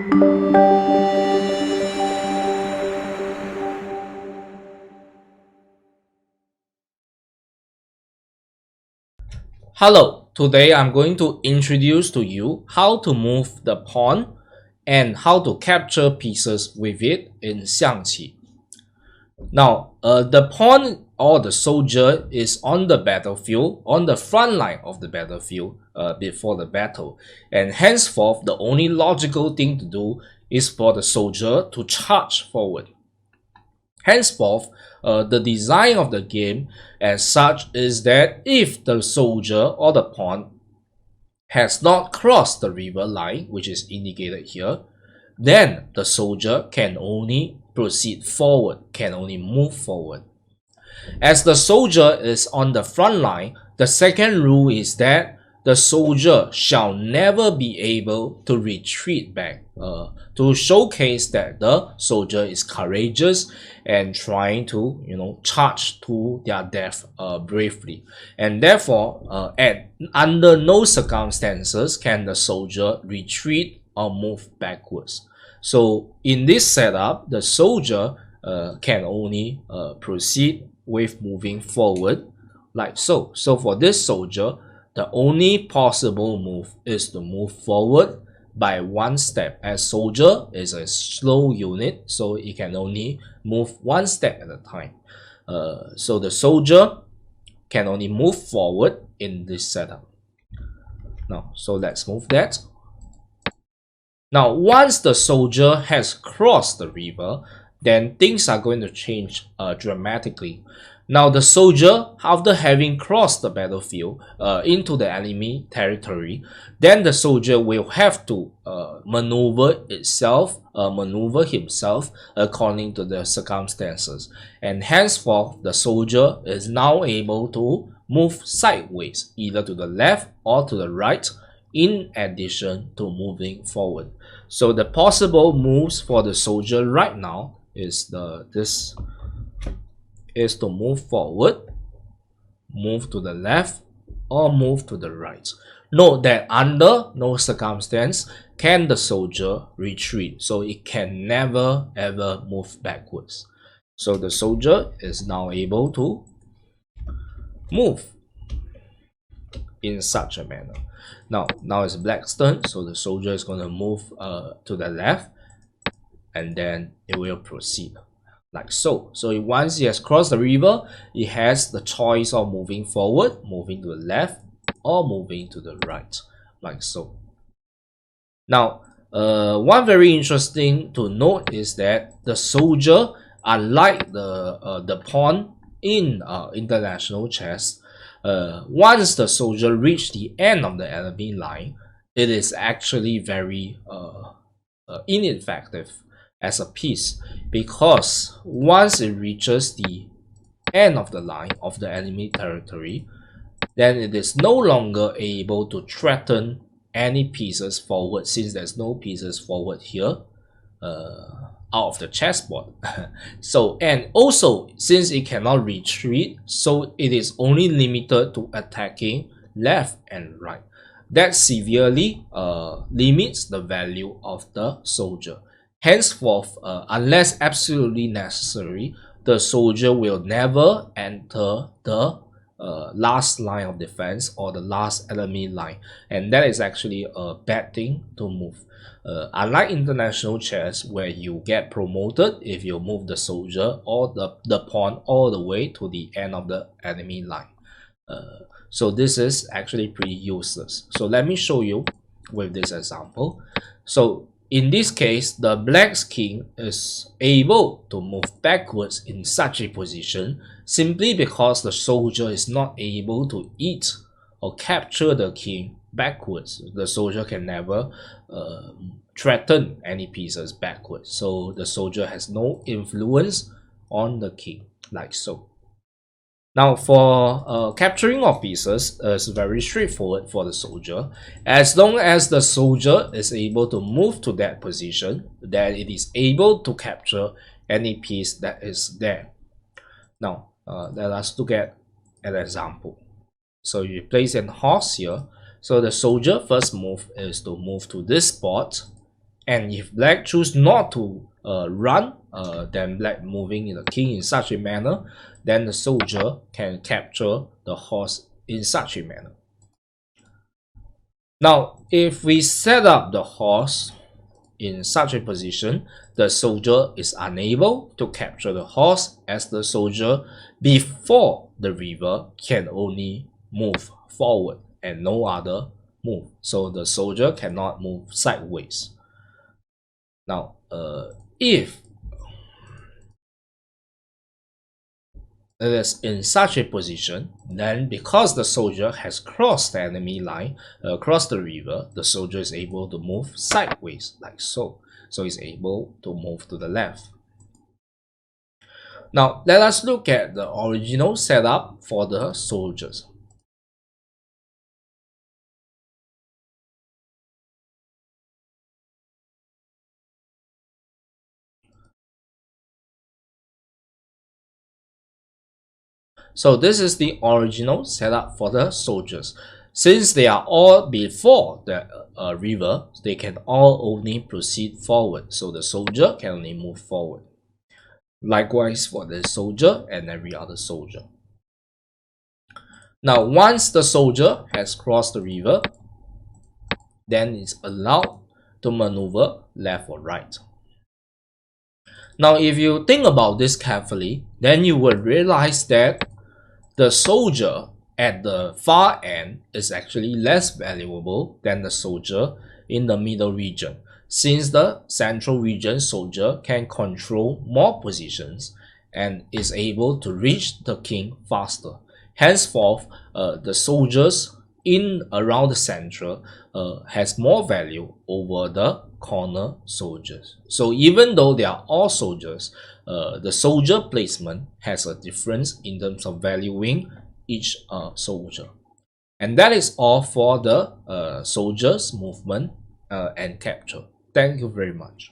Hello, today I'm going to introduce to you how to move the pawn and how to capture pieces with it in Xiangqi. Now, the pawn or the soldier is on the battlefield, on the front line of the battlefield before the battle, and henceforth the only logical thing to do is for the soldier to charge forward. Henceforth, the design of the game as such is that if the soldier or the pawn has not crossed the river line, which is indicated here, then the soldier can only proceed forward, can only move forward. As the soldier is on the front line, the second rule is that the soldier shall never be able to retreat back, to showcase that the soldier is courageous and trying to charge to their death bravely, and therefore under no circumstances can the soldier retreat or move backwards. So in this setup, the soldier can only proceed with moving forward like so. So for this soldier, the only possible move is to move forward by one step, as soldier is a slow unit, so it can only move one step at a time. So the soldier can only move forward in this setup. Now, so let's move that. Now, once the soldier has crossed the river, then things are going to change dramatically. Now, the soldier, after having crossed the battlefield into the enemy territory, then the soldier will have to maneuver himself according to the circumstances. And henceforth, the soldier is now able to move sideways, either to the left or to the right, in addition to moving forward. So the possible moves for the soldier right now is to move forward, move to the left, or move to the right. Note that under no circumstance can the soldier retreat, so it can never ever move backwards. So the soldier is now able to move in such a manner. Now it's black's turn, so the soldier is going to move to the left, and then it will proceed like so. So once he has crossed the river, he has the choice of moving forward, moving to the left, or moving to the right, like so. Now, one very interesting to note is that the soldier, unlike the pawn in international chess, once the soldier reaches the end of the enemy line, it is actually very ineffective as a piece, because once it reaches the end of the line of the enemy territory, then it is no longer able to threaten any pieces forward, since there's no pieces forward here out of the chessboard. So, and also since it cannot retreat, so it is only limited to attacking left and right. That severely limits the value of the soldier. Henceforth, unless absolutely necessary, the soldier will never enter the last line of defense or the last enemy line, and that is actually a bad thing to move. Unlike international chess, where you get promoted if you move the soldier or the pawn all the way to the end of the enemy line. So this is actually pretty useless. So let me show you with this example. So in this case, the black's king is able to move backwards in such a position simply because the soldier is not able to eat or capture the king backwards. The soldier can never threaten any pieces backwards. So the soldier has no influence on the king, like so. Now for capturing of pieces is very straightforward for the soldier. As long as the soldier is able to move to that position, then it is able to capture any piece that is there. Now let us look at an example. So you place an horse here. So the soldier first move is to move to this spot, And if black choose not to run, then black moving the king in such a manner, then the soldier can capture the horse in such a manner. Now, if we set up the horse in such a position, the soldier is unable to capture the horse, as the soldier before the river can only move forward and no other move. So the soldier cannot move sideways. Now, if it is in such a position, then because the soldier has crossed the enemy line, across the river, the soldier is able to move sideways like so. So he's able to move to the left. Now, let us look at the original setup for the soldiers. So this is the original setup for the soldiers. Since they are all before the river, they can all only proceed forward. So the soldier can only move forward. Likewise for the soldier and every other soldier. Now, once the soldier has crossed the river, then it's allowed to maneuver left or right. Now, if you think about this carefully, then you will realize that the soldier at the far end is actually less valuable than the soldier in the middle region, since the central region soldier can control more positions and is able to reach the king faster. Henceforth, the soldiers in around the center has more value over the corner soldiers. So even though they are all soldiers, the soldier placement has a difference in terms of valuing each soldier. And that is all for the soldiers movement and capture. Thank you very much.